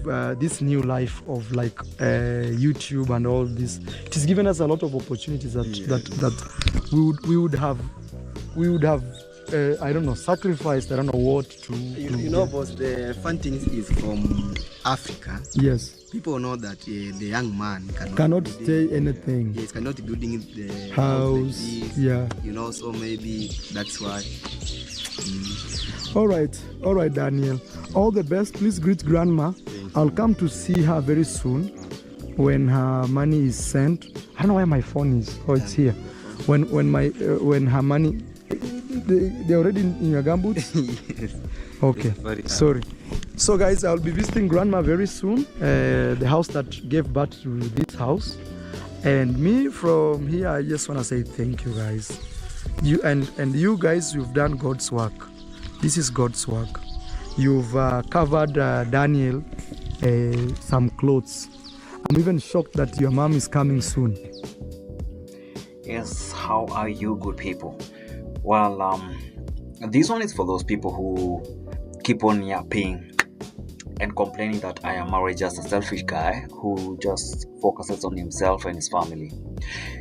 of this new life of like YouTube and all this. It has given us a lot of opportunities that we would have I don't know, sacrificed. I don't know what to you know, boss, the fun thing is from Africa. Yes. People know that the young man cannot say anything. Yes, cannot building the house like this, yeah. You know, so maybe that's why. All right, Daniel. All the best. Please greet grandma. I'll come to see her very soon when her money is sent. I don't know where my phone is. Oh, it's here. When her money. They're already in your gumboots? Yes. Okay. Sorry. So guys, I'll be visiting grandma very soon. The house that gave birth to this house. And me from here, I just want to say thank you guys. You and you guys, you've done God's work. This is God's work. You've covered Daniel some clothes. I'm even shocked that your mom is coming soon. Yes, how are you good people? Well, this one is for those people who keep on yapping and complaining that I am Marwa just a selfish guy who just focuses on himself and his family.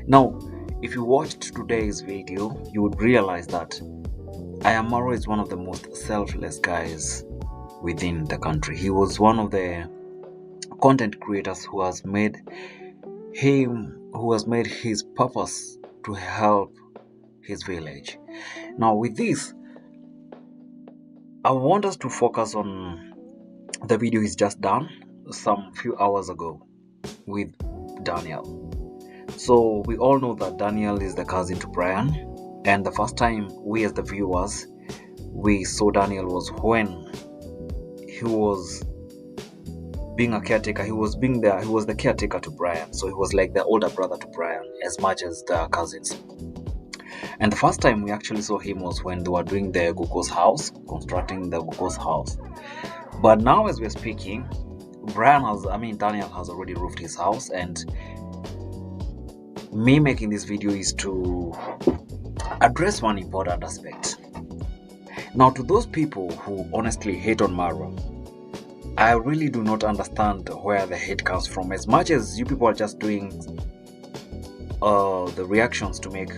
Now, if you watched today's video, you would realize that I am Marwa is one of the most selfless guys within the country. He was one of the content creators who has made his purpose to help his village. Now with this, I want us to focus on the video he's just done some few hours ago with Daniel. So we all know that Daniel is the cousin to Brian, and the first time we as the viewers we saw Daniel was when he was being a caretaker. He was the caretaker to Brian, so he was like the older brother to Brian as much as the cousins. And the first time we actually saw him was when they were doing the Gogo's house, constructing the Gogo's house. But now as we're speaking, Daniel has already roofed his house, and me making this video is to address one important aspect. Now to those people who honestly hate on Marwa, I really do not understand where the hate comes from. As much as you people are just doing the reactions to make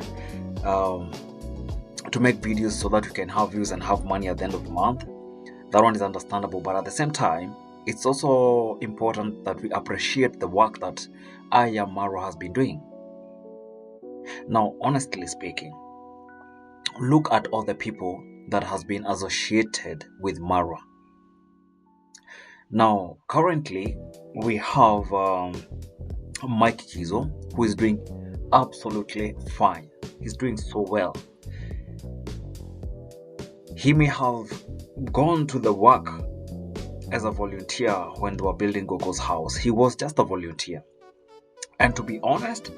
videos so that you can have views and have money at the end of the month, that one is understandable. But at the same time, it's also important that we appreciate the work that I Am Marwa has been doing. Now, honestly speaking, look at all the people that has been associated with Marwa. Now, currently, we have Mike Kizo, who is doing absolutely fine. He's doing so well. He may have gone to the work as a volunteer when they were building Gogo's house. He was just a volunteer. And to be honest,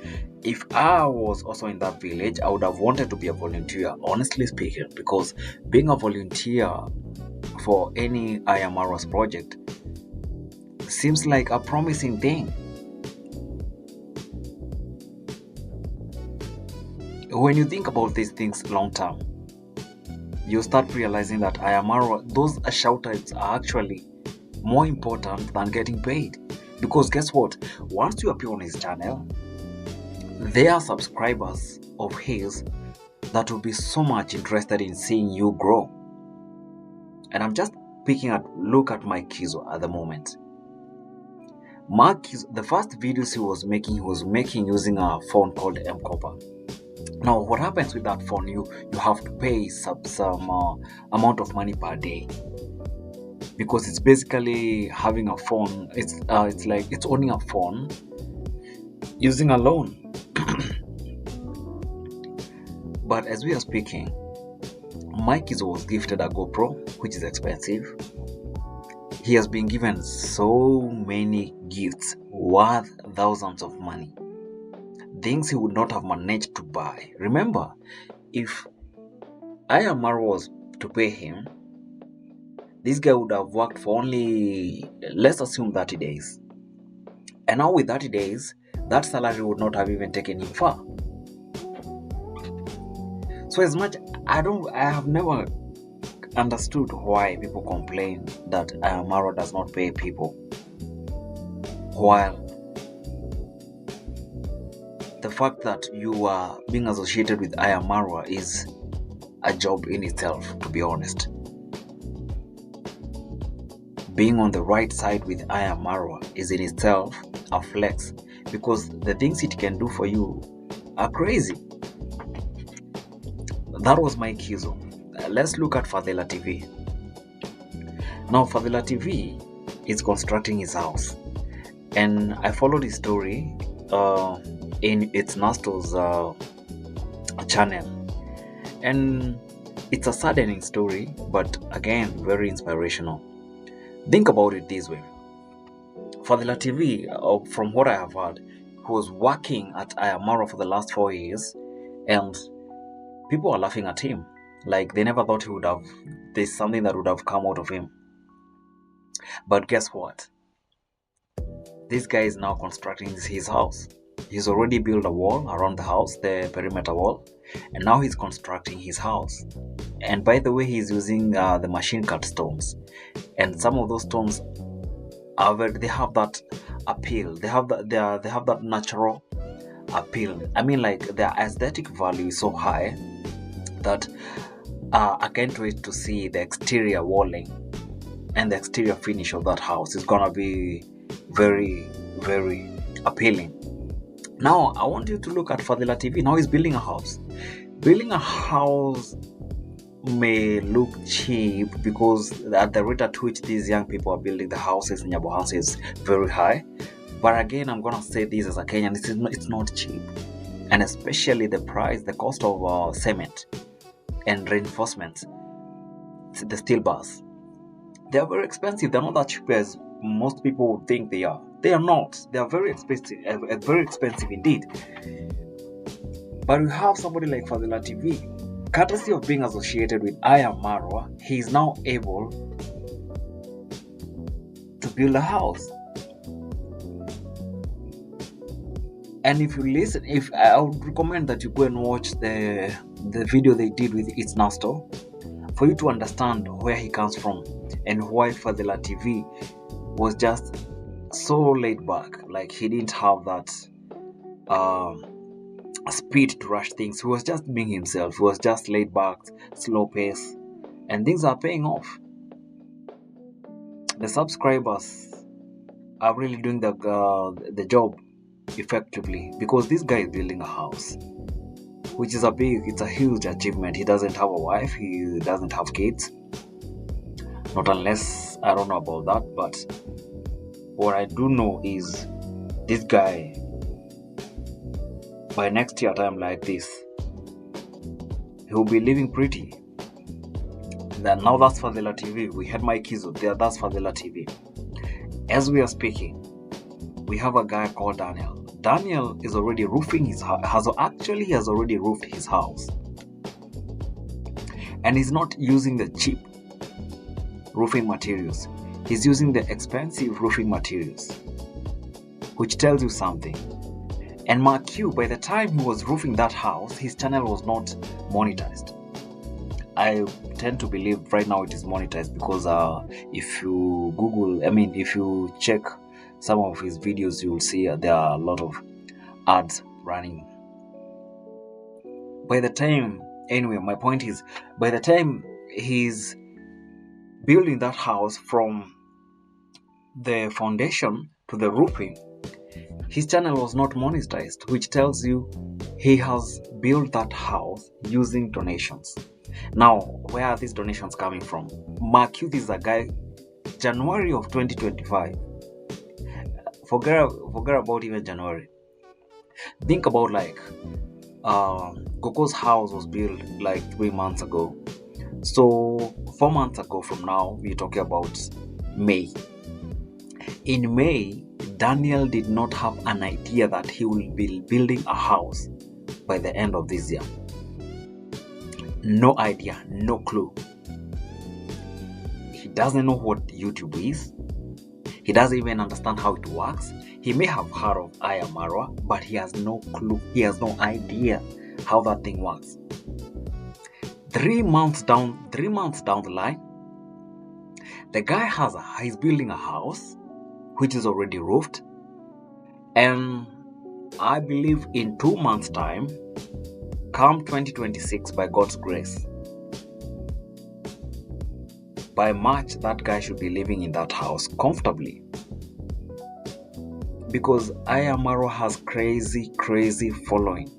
if I was also in that village, I would have wanted to be a volunteer, honestly speaking, because being a volunteer for any I Am Marwa's project seems like a promising thing. When you think about these things long term, you start realizing that I Am Marwa, those shoutouts are actually more important than getting paid. Because guess what? Once you appear on his channel, there are subscribers of his that will be so much interested in seeing you grow. And I'm just look at Mike Kizo at the moment. Mark Kizo, the first videos he was making using a phone called M-Copper. Now, what happens with that phone? You have to pay some amount of money per day, because it's basically having a phone. It's like it's owning a phone using a loan. But as we are speaking, Mike was gifted a GoPro, which is expensive. He has been given so many gifts worth thousands of money, things he would not have managed to buy. Remember, if I Am Marwa was to pay him, this guy would have worked for only, let's assume, 30 days. And now with 30 days, that salary would not have even taken him far. So as much, I have never understood why people complain that I Am Marwa does not pay people. while the fact that you are being associated with Marwa is a job in itself, to be honest. Being on the right side with Marwa is in itself a flex, because the things it can do for you are crazy. That was my Kizo. Let's look at Fadela TV. Now, Fadela TV is constructing his house, and I followed his story in its Nasto's channel, and it's a saddening story, but again, very inspirational. Think about it this way. Fadela TV, from what I have heard, he was working at Ayamaro for the last 4 years, and people are laughing at him. Like, they never thought there's something that would have come out of him. But guess what? This guy is now constructing his house. He's already built a wall around the house, the perimeter wall, and now he's constructing his house. And by the way, he's using the machine cut stones, and some of those stones they have that appeal. They have that natural appeal. I mean, like, their aesthetic value is so high that I can't wait to see the exterior walling and the exterior finish of that house. Is gonna be very, very appealing. Now, I want you to look at Fadila TV. Now he's building a house. Building a house may look cheap because at the rate at which these young people are building the houses in Nyabohansa is very high. But again, I'm gonna say this as a Kenyan, it's not cheap, and especially the cost of cement and reinforcements, the steel bars. They are very expensive. They're not that cheap as most people would think they are. They are not. They are very expensive, very expensive indeed. But we have somebody like Fadila TV, courtesy of being associated with Marwa, he is now able to build a house. And if you listen, I would recommend that you go and watch the video they did with It's Nasto, for you to understand where he comes from and why Fadila TV was just so laid back. Like, he didn't have that speed to rush things. He was just being himself. He was just laid back, slow pace, and things are paying off. The subscribers are really doing the job effectively, because this guy is building a house, which is it's a huge achievement. He doesn't have a wife, he doesn't have kids, not unless I don't know about that. But what I do know is this guy, by next year time like this, he will be living pretty. Now that's Fadela TV. We had my Kizo there. That's Fadela TV. As we are speaking, we have a guy called Daniel. Daniel is already roofing his house. He has already roofed his house, and he's not using the cheap roofing materials. He's using the expensive roofing materials, which tells you something. And mark you, by the time he was roofing that house, his channel was not monetized. I tend to believe right now it is monetized, because if you check some of his videos, you will see there are a lot of ads running. Anyway, my point is, by the time he's building that house from the foundation to the roofing, his channel was not monetized, which tells you he has built that house using donations. Now, where are these donations coming from? Mark you, this is a guy, January of 2025. Forget about even January. Think about, like, Gogo's house was built like 3 months ago. So 4 months ago from now, we're talking about May. In May, Daniel did not have an idea that he will be building a house by the end of this year. No idea, no clue. He doesn't know what YouTube is. He doesn't even understand how it works. He may have heard of Marwa, but he has no clue. He has no idea how that thing works. 3 months down the line, the guy he's building a house which is already roofed, And I believe in 2 months' time, come 2026, by God's grace, by March, that guy should be living in that house comfortably. Because Marwa has crazy following.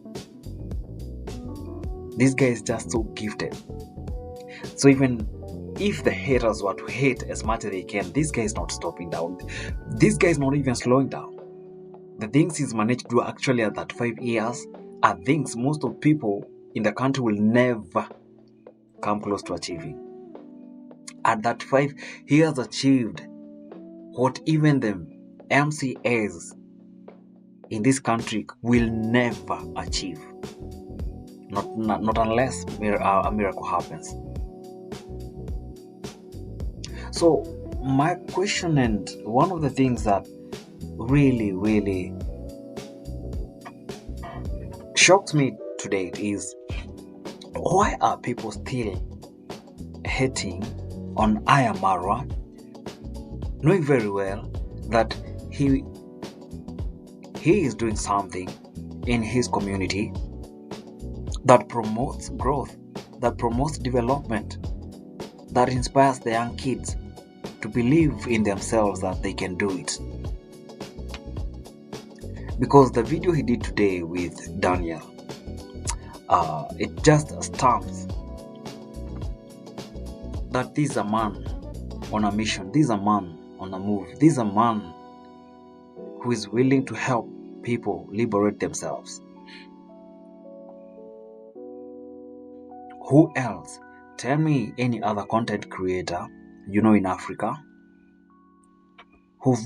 This guy is just so gifted. So even if the haters were to hate as much as they can, this guy is not stopping down. This guy is not even slowing down. The things he's managed to do actually at that 5 years are things most of people in the country will never come close to achieving. At that 5, he has achieved what even the MCAs in this country will never achieve. Not unless a miracle happens. So my question, and one of the things that really shocks me today is, why are people still hating on Marwa, knowing very well that he is doing something in his community that promotes growth, that promotes development, that inspires the young kids to believe in themselves that they can do it. Because the video he did today with Daniel, it just stamps that this is a man on a mission, this is a man on a move, this is a man who is willing to help people liberate themselves. Who else? Tell me any other content creator in Africa who's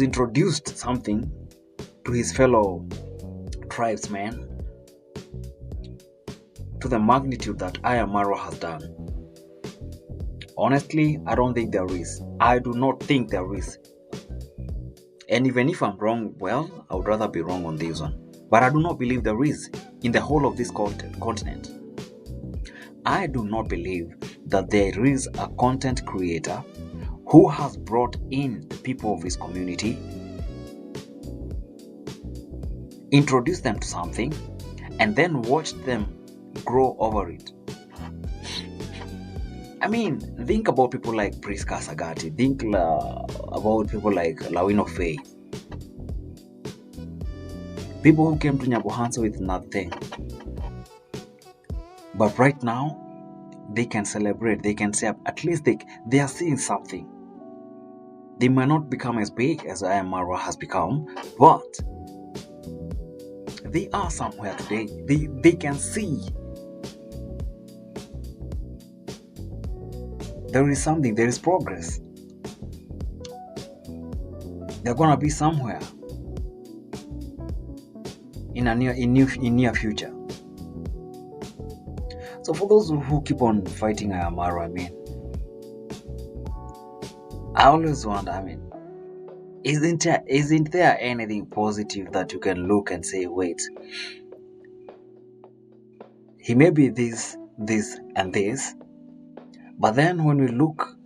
introduced something to his fellow tribesmen to the magnitude that Marwa has done. Honestly, I don't think there is. I do not think there is. And even if I'm wrong, well, I would rather be wrong on this one. But I do not believe there is in the whole of this continent. I do not believe that there is a content creator who has brought in the people of his community, introduced them to something, and then watched them grow over it. I mean, think about people like Priska Sagati. Think about people like Lawino Faye. People who came to Nyabohansa with nothing. But right now, they can celebrate. They can say at least they are seeing something. They might not become as big as Marwa has become, but they are somewhere today. They can see. There is something, there is progress. They're gonna be somewhere in near future. So for those who keep on fighting Marwa, I mean, I always wonder, isn't there anything positive that you can look and say, wait, he may be this, and this, but then when we look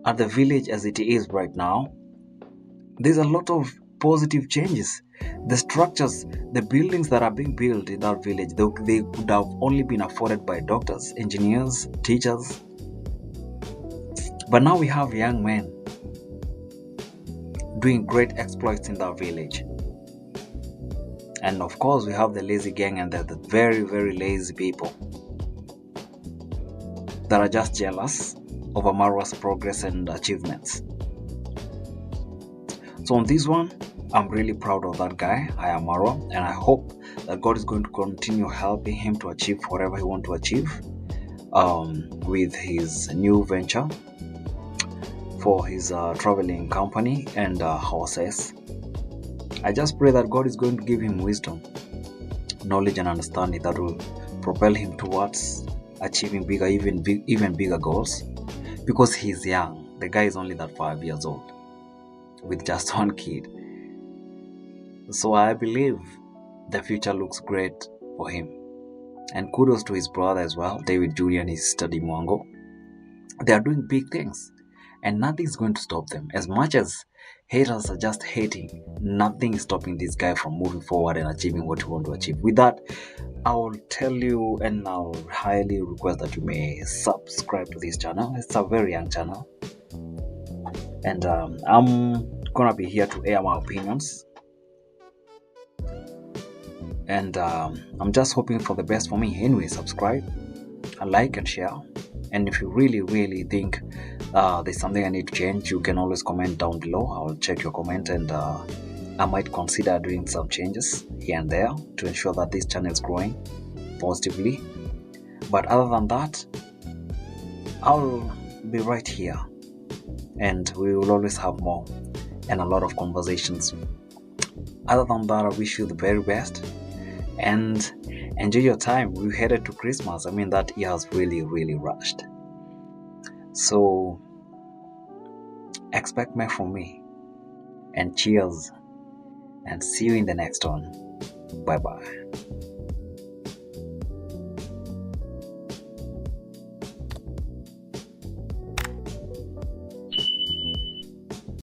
at the village as it is right now, there's a lot of positive changes. The structures, the buildings that are being built in that village, they could have only been afforded by doctors, engineers, teachers. But now we have young men doing great exploits in that village. And of course, we have the lazy gang and the very, very lazy people that are just jealous of Marwa's progress and achievements. So on this one, I'm really proud of that guy, Marwa, and I hope that God is going to continue helping him to achieve whatever he wants to achieve with his new venture for his traveling company and horses. I just pray that God is going to give him wisdom, knowledge, and understanding that will propel him towards achieving bigger, even bigger goals, because he's young. The guy is only that 5 years old with just one kid. So I believe the future looks great for him. And kudos to his brother as well, David Jr. and his study Mwango. They are doing big things. and nothing's going to stop them. As much as haters are just hating, nothing is stopping this guy from moving forward and achieving what you want to achieve. With that, I will tell you, and I'll highly request that you may subscribe to this channel. It's a very young channel, and I'm gonna be here to air my opinions, and I'm just hoping for the best for me. Anyway, subscribe, like, and share. And if you really think there's something I need to change, you can always comment down below. I'll check your comment, and I might consider doing some changes here and there to ensure that this channel is growing positively. But other than that, I'll be right here, and we will always have more and a lot of conversations. Other than that, I wish you the very best and enjoy your time. We headed to Christmas. I mean, that year has really rushed. So expect more from me, and cheers, and see you in the next one. Bye bye.